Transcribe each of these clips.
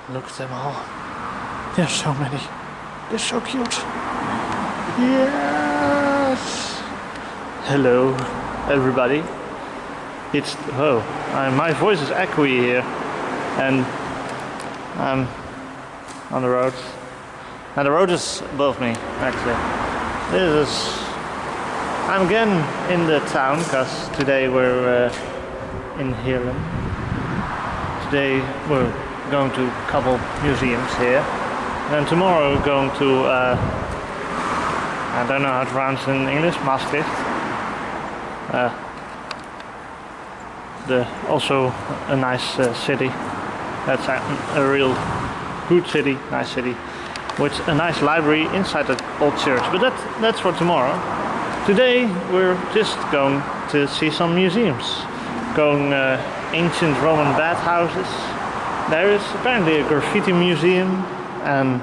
Look at them all. There's so many. They're so cute. Yes. Hello, everybody. It's my voice is echoey here, and I'm on the road. And the road is above me, actually. I'm again in the town because today we're in Heerlen. Today we're going to a couple museums here, and tomorrow we're going to I don't know how to pronounce it in English, Maastricht. Also a nice city. That's a real good city, nice city, with a nice library inside the old church. But that's for tomorrow. Today we're just going to see some museums, going ancient Roman bathhouses. There is apparently a graffiti museum and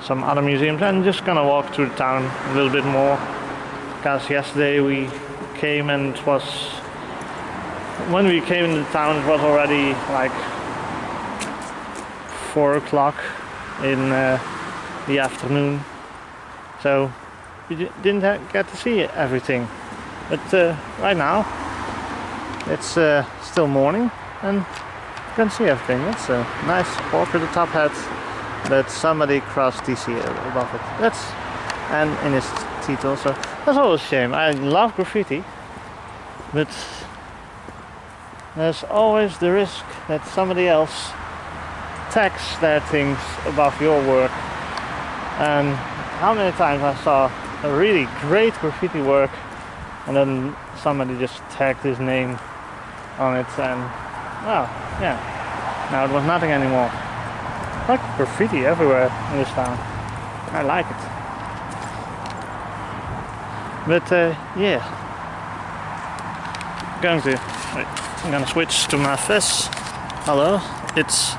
some other museums. I'm just gonna walk through the town a little bit more, because yesterday we came and it was, when we came into town it was already like 4 o'clock in the afternoon, so we didn't get to see everything. But right now it's still morning and you can see everything. It's a nice pork with a top hat that somebody crossed TC above it. And in his teeth also. That's always a shame. I love graffiti, but there's always the risk that somebody else tags their things above your work. And how many times I saw a really great graffiti work and then somebody just tagged his name on it, and well, yeah, now it was nothing anymore. Like graffiti everywhere in this town. I like it. But yeah, I'm gonna switch to my face. Hello, it's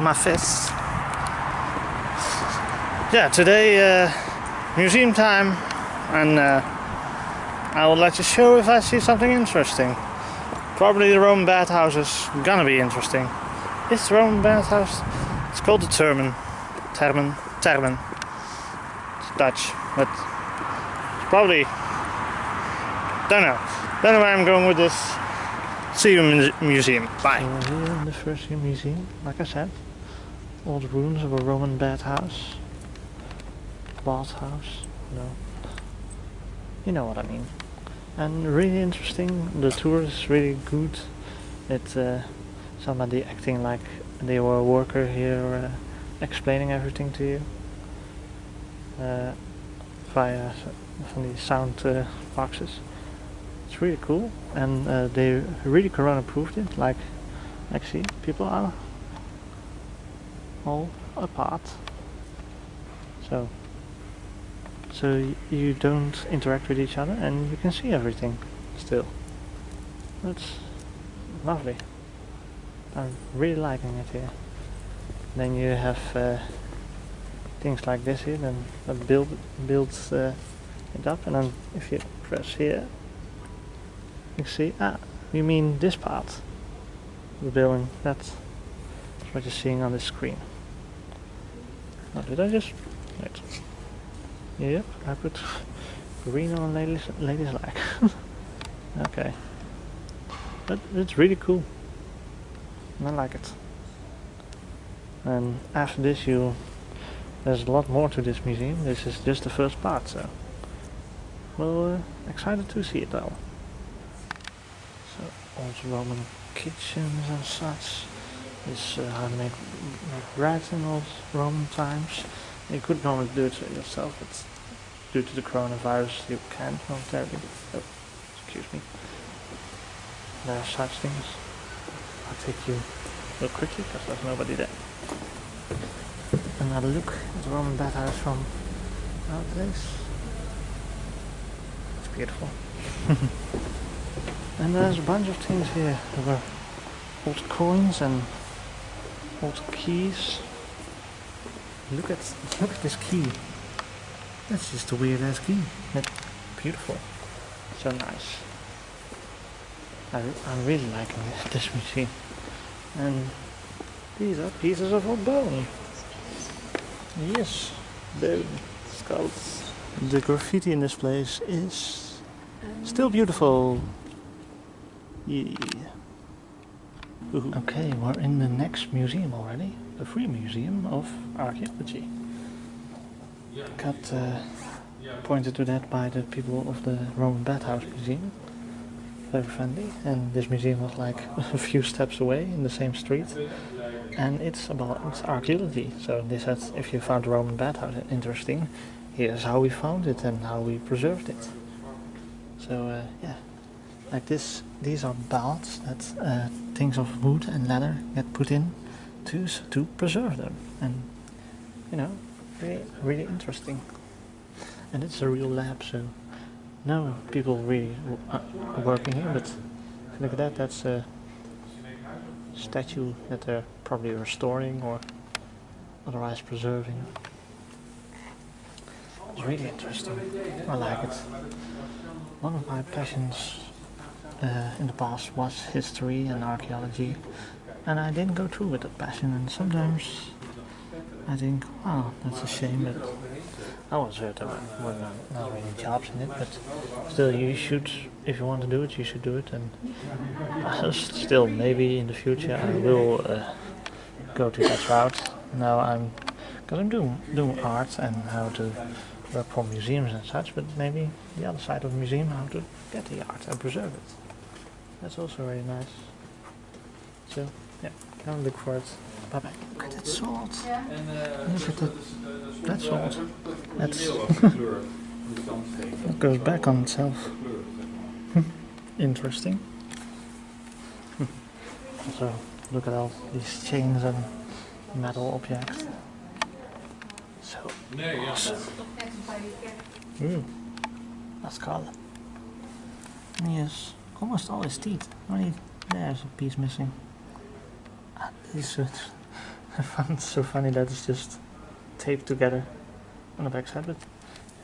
my face. Yeah, today museum time, and I would like to show if I see something interesting. Probably the Roman bathhouse is gonna be interesting. It's the Roman bathhouse. It's called the Termen. It's Dutch, but it's probably, don't know where I'm going with this. See you in the museum. Bye. So we're here in the first museum, like I said. All the ruins of a Roman bathhouse. Bathhouse, no. You know what I mean. And really interesting. The tour is really good. It's somebody acting like they were a worker here, explaining everything to you via from these sound boxes. It's really cool, and they really corona-proofed it. Like see, people are all apart, so you don't interact with each other, and you can see everything still. That's lovely. I'm really liking it here. Then you have things like this here, then that builds it up, and then if you press here, you see, you mean this part of the building. That's what you're seeing on the screen. Oh, did I just wait? Yep, I put green on a lady's leg. Okay, but it's really cool. I like it. And after this there's a lot more to this museum. This is just the first part, so well, excited to see it all. So old Roman kitchens and such. This how to make bread in old Roman times. You could normally do it yourself, but due to the coronavirus you can't momentarily. Oh, excuse me. There are such things. I'll take you real quickly because there's nobody there. Another look at the Roman bathhouse from our place. It's beautiful. And there's a bunch of things here. There were old coins and old keys. Look at this key. That's just a weird ass key. It's beautiful. So nice. I'm really liking this museum. And These are pieces of a bone. Yes, bone skulls. The graffiti in this place is still beautiful. Yeah. Okay, we're in the next museum already. The Free Museum of Archaeology. Got pointed to that by the people of the Roman Bathhouse Museum. Very friendly. And this museum was like a few steps away in the same street. And it's archaeology. So they said if you found the Roman bathhouse interesting, here's how we found it and how we preserved it. So yeah, like this, these are baths that things of wood and leather get put in to preserve them, and you know, really interesting. And it's a real lab, so no people really are working here. But if you look at that, that's a statue that they're probably restoring or otherwise preserving. It's really interesting. I like it. One of my passions in the past was history and archaeology, and I didn't go through with that passion, and sometimes I think, wow, that's a shame. But I was heard there were not really jobs in it, but still you should, if you want to do it, you should do it. And still, maybe in the future I will go to that route. Now because I'm doing art and how to work for museums and such, but maybe the other side of the museum, how to get the art and preserve it. That's also very nice. So yeah, go and look for it. Bye bye. Look at that salt. Look at that salt. That's it goes back on itself. Interesting. So look at all these chains and metal objects. So awesome. That's cool. Yes, almost all his teeth. Only there's a piece missing. I found it so funny that it's just taped together on the backside, but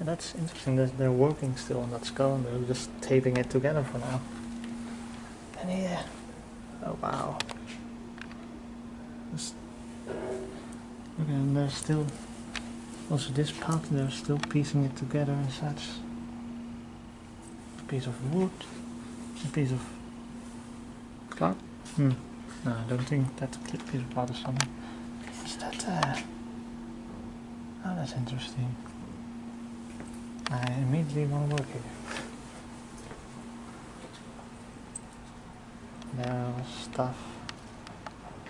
yeah, that's interesting that they're working still on that skull and they're just taping it together for now. And yeah, oh wow. Okay, and there's still also this part, they're still piecing it together and such. A piece of wood, a piece of cloth. No, I don't think that's a piece of cloth or something. What's that? Oh, that's interesting. I immediately want to work here. There's stuff.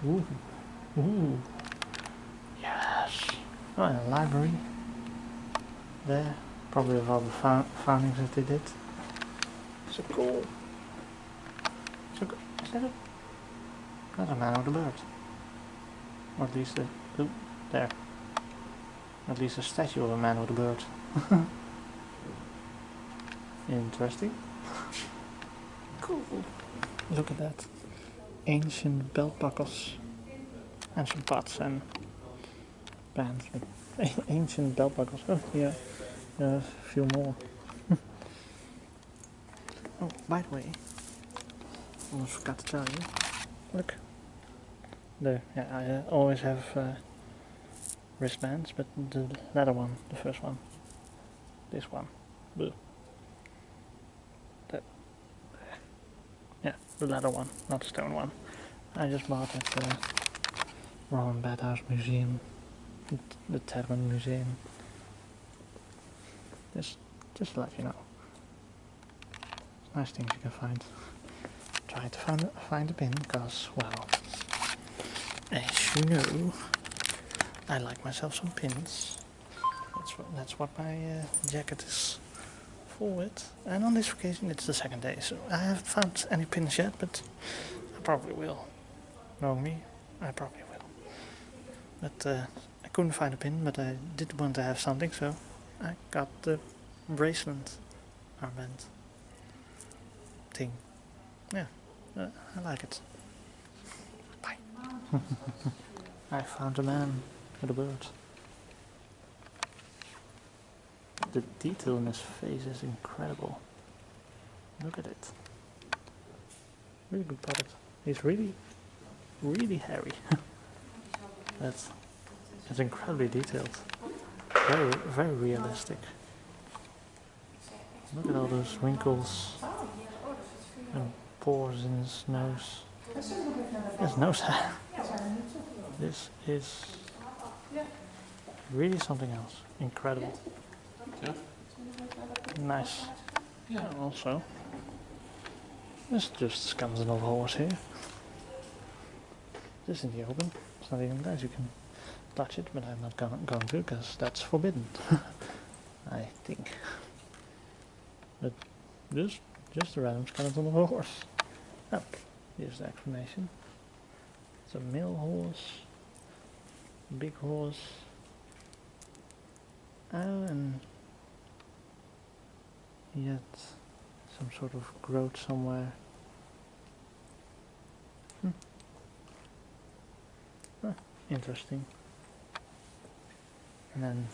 Ooh. Yes. Oh, and a library. There. Probably of all the foundings that they did. So cool. So cool. Is that it? That's a man with a bird. Or at least there. At least a statue of a man with a bird. Interesting. Cool. Look at that. Ancient belt buckles. And some pots and pans. Ancient belt buckles. Oh, yeah. A few more. Oh, by the way, almost forgot to tell you. Look. There. Yeah, I always have wristbands, but the leather one, the first one. This one. Blue. That. Yeah, the leather one, not the stone one. I just bought at the Roman Bathhouse Museum, the Tavern Museum. Just to let you know. Nice things you can find. Try to find a pin, because, well, as you know, I like myself some pins. That's what my jacket is full with. And on this occasion it's the second day, so I haven't found any pins yet, but I probably will. Knowing me, I probably will. But I couldn't find a pin, but I did want to have something, so I got the bracelet armband thing. Yeah, I like it. Bye. I found a man with a bird. The detail in his face is incredible. Look at it. Really good puppet. He's really hairy. It's incredibly detailed. Very, very realistic. Look at all those wrinkles and pores in his nose. His nose hair. This is really something else. Incredible. Nice. Yeah, also, there's just skeleton of a horse here. Just in the open. It's not even nice. You can touch it, but I'm not going to because that's forbidden. I think. But just a random skeleton of a horse. Oh, here's the explanation. It's a male horse, big horse. Oh, and he had some sort of growth somewhere. Interesting. And then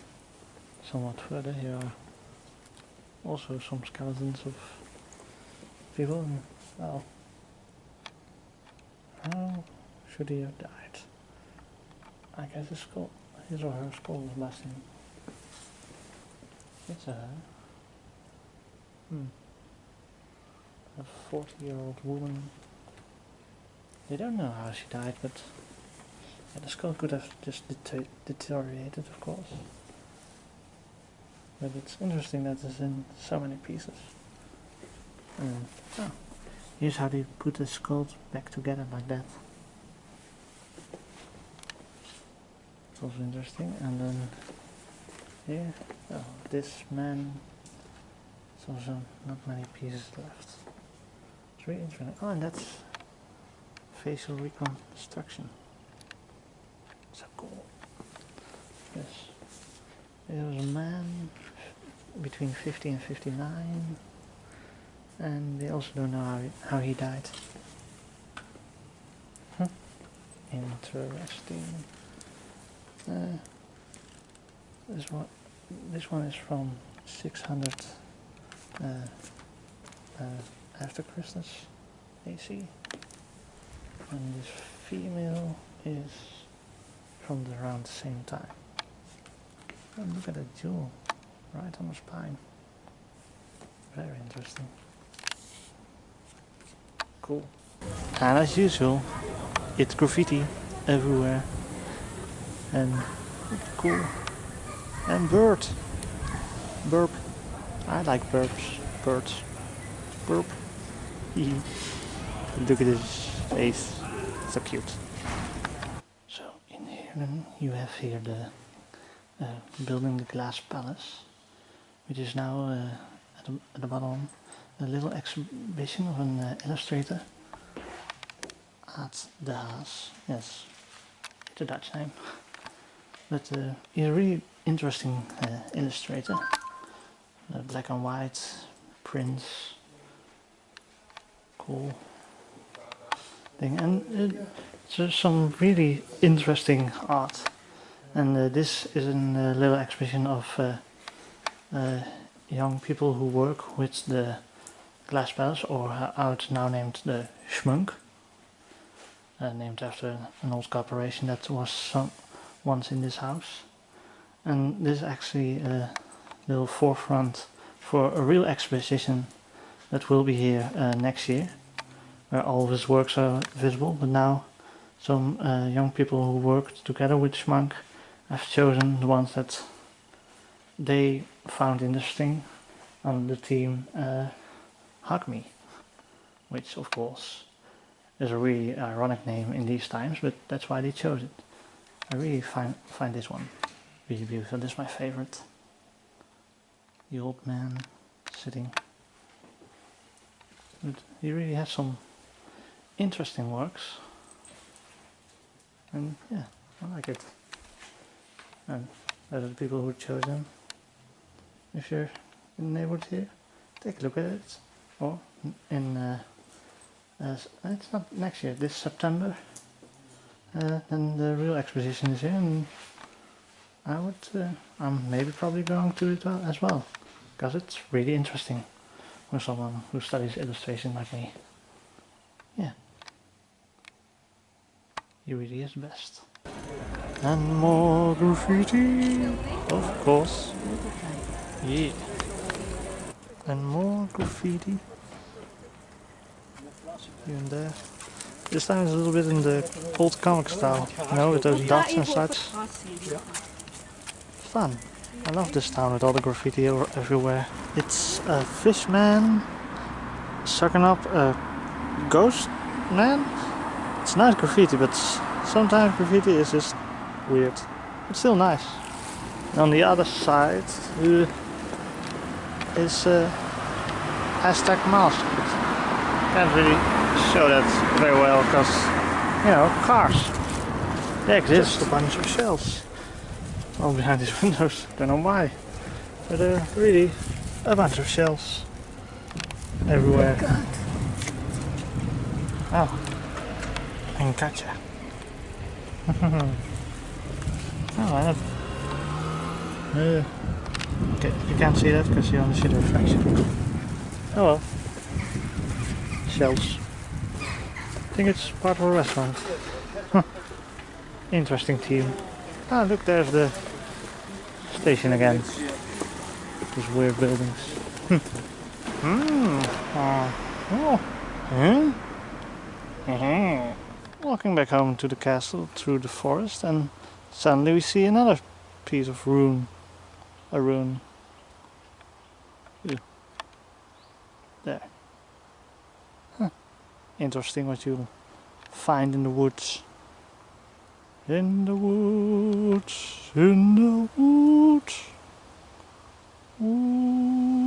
somewhat further here are also some skeletons of people. And, well, how should he have died? I guess his or her skull was missing. It's a 40-year-old woman. They don't know how she died, but yeah, the skull could have just deteriorated, of course. But it's interesting that it's in so many pieces. And here's how they put the skull back together like that. It's also interesting. And then here, this man. There's also not many pieces left. It's really interesting. Oh, and that's facial reconstruction. So cool. Yes. There was a man between 50 and 59, and they also don't know how he died. Interesting. This one is from 600 after Christmas AC, and this female is from around the same time. And look at the jewel right on the spine. Very interesting. Cool. And as usual, it's graffiti everywhere. And cool. And bird. Burp. I like burps. Birds. Burp. Look at his face. So cute. So in here then you have here the building the glass palace, which is now at the bottom a little exhibition of an illustrator at the Haas. Yes, it's a Dutch name, but he's a really interesting illustrator. Black and white prints, cool thing, and it's some really interesting art. And this is a little exhibition of young people who work with the glass palace, or how it's now named the Schmunk, named after an old corporation that was once in this house. And this is actually a little forefront for a real exposition that will be here next year, where all of his works are visible. But now some young people who worked together with Schmunk have chosen the ones that they found interesting on the team Hug Me, which of course is a really ironic name in these times, but that's why they chose it. I really find this one really beautiful. This is my favorite. The old man sitting. But he really has some interesting works, and yeah, I like it. And those are the people who chose them. If you're in the neighborhood here, take a look at it. Or in it's not next year, this September. Then the real exposition is here, and I'm maybe probably going to it as well, because it's really interesting for someone who studies illustration like me. Yeah, he really is the best. And more graffiti, of course. Yeah. And more graffiti. Here and there. This time it's a little bit in the old comic style, you know, with those dots and such. Fun. I love this town with all the graffiti everywhere. It's a fish man sucking up a ghost man. It's nice graffiti, but sometimes graffiti is just weird. It's still nice. And on the other side is Aztec mask. Can't really show that very well because, you know, cars. They exist. Just a bunch of shells all behind these windows. Don't know why, but really a bunch of shells everywhere. Oh, and gotcha. Oh, okay, you can't see that because you only see the reflection. Oh well. Shells. I think it's part of a restaurant. Interesting theme. Ah, look, there's the station again. These weird buildings. Walking back home to the castle through the forest, and suddenly we see another piece of ruin. A ruin. Ew. There. Huh. Interesting what you find in the woods. In the woods, in the woods. Ooh.